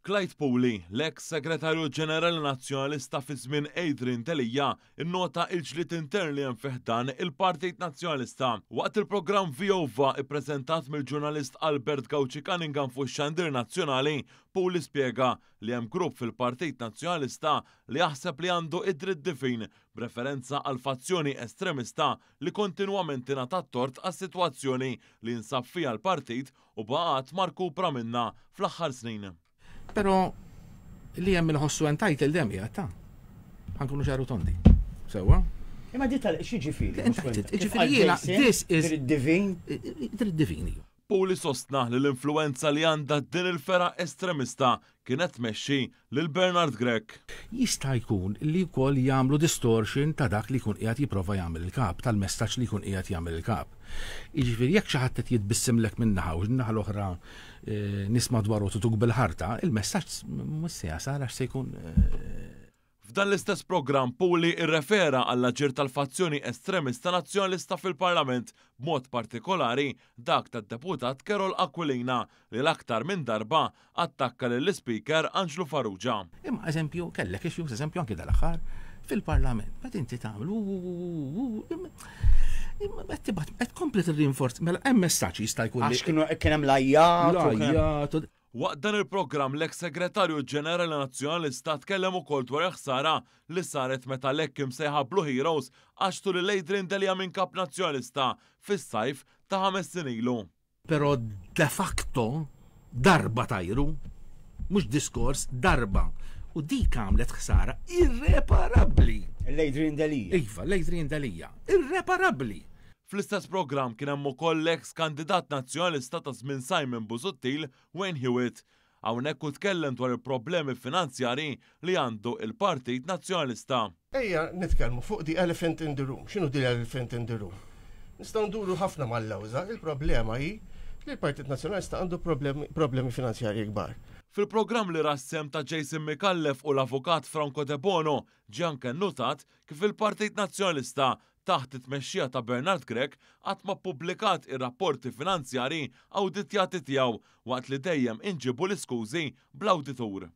Clyde Pawley, l-eks segretarju ġenerali nazzjonalista fi żmien Adrian Delija, innota l-ġlied intern li hemm fih dan il-Partit Nazzjonalista. Waqt il-programm Vjova ippreżentat mill-ġurnalist Albert Gauci Cunningham fuq ix-xandir nazzjonali, Pawley spjega li hemm grupp fil-Partit Nazzjonalista li jaħseb li għandu id-dritt difin b'referenza għal fazzjoni estremista li kontinwament ingħata tort għas-sitwazzjoni li nsab fiha l-partit u baqgħet markupra minnha fl-aħħar snin. Pero li hemm il-ħossu entitled dem ta' ħankunu ċaru tondi. Sewa? Imma di tal-xi ġifieri. Ġifieri jiena this is divin. divini. Pawley sostna li l-influenza li għandha din il-fera estremista kienet tmexxi lil Bernard Gregg. Jista' jkun li wkoll jagħmlu distortion ta' dak li jkun qiegħed jipprova jagħmel il-kap, tal-messaġġ li jkun qiegħed jagħmel il-kap. Jiġifieri jekk xi ħadd qed jitbissimlek min-naħa u n-naħa l-oħra nisma' dwaru tutug bil-ħarta, il-messaġġ mhux se jasal għax se jkun. F'dan l-istess programm Pawley irrefera għall-aġir tal-fazzjoni estremista nazzjonalista fil-Parlament b'mod partikolari dak tad-deputat Carol Aquilina li l-aktar minn darba attakka lill-Speaker Angelo Farrugia. Imma eżempju kellek ixjuż eżempju anke dal-aħħar fil-Parlament. Meta inti tagħmel qed kompli tirrinforz mela hemm messaġġ jista' jkun Għax kien hemm lajjat. Waqt dan il-programm l-eks segretarju ġenerali nazzjonalista tkellem ukoll dwar ħsara li saret meta l-ekk imsejħa Blue Heroes għaxtu li Adrian Delija minn kap nazzjonalista fis-sajf ta' 5 snin ilu. Però de facto darba tajru, mhux diskors, darba. U dik għamlet ħsara irreparabbli. L-Adrian Delija. Iva, l-Adrian Delija. Irreparabbli. Fl-istess programm kien hemm ukoll l-eks kandidat nazzjonalista ta' żmien Simon Busuttil, Wayne Hewitt. Hawnhekk tkellem dwar il-problemi finanzjarji li għandu il-Partit Nazzjonalista. Ejja nitkellmu fuq di elephant in the room. X'inhu di elephant in the room? Nistgħu nduru ħafna mal-lewża, il-problema hi li l-Partit Nazzjonalista għandu problemi finanzjarji kbar. Fil-programm li rassem ta' Jason Mikallef u l-avukat Franco De Bono ġie anke nnutat kif il-Partit Nazzjonalista taħt it-tmexxija ta' Bernard Gregg qatt ma ppubblikat ir-rapporti finanzjarji awditjati tiegħu waqt li dejjem inġibu l-iskużi bl-awditur.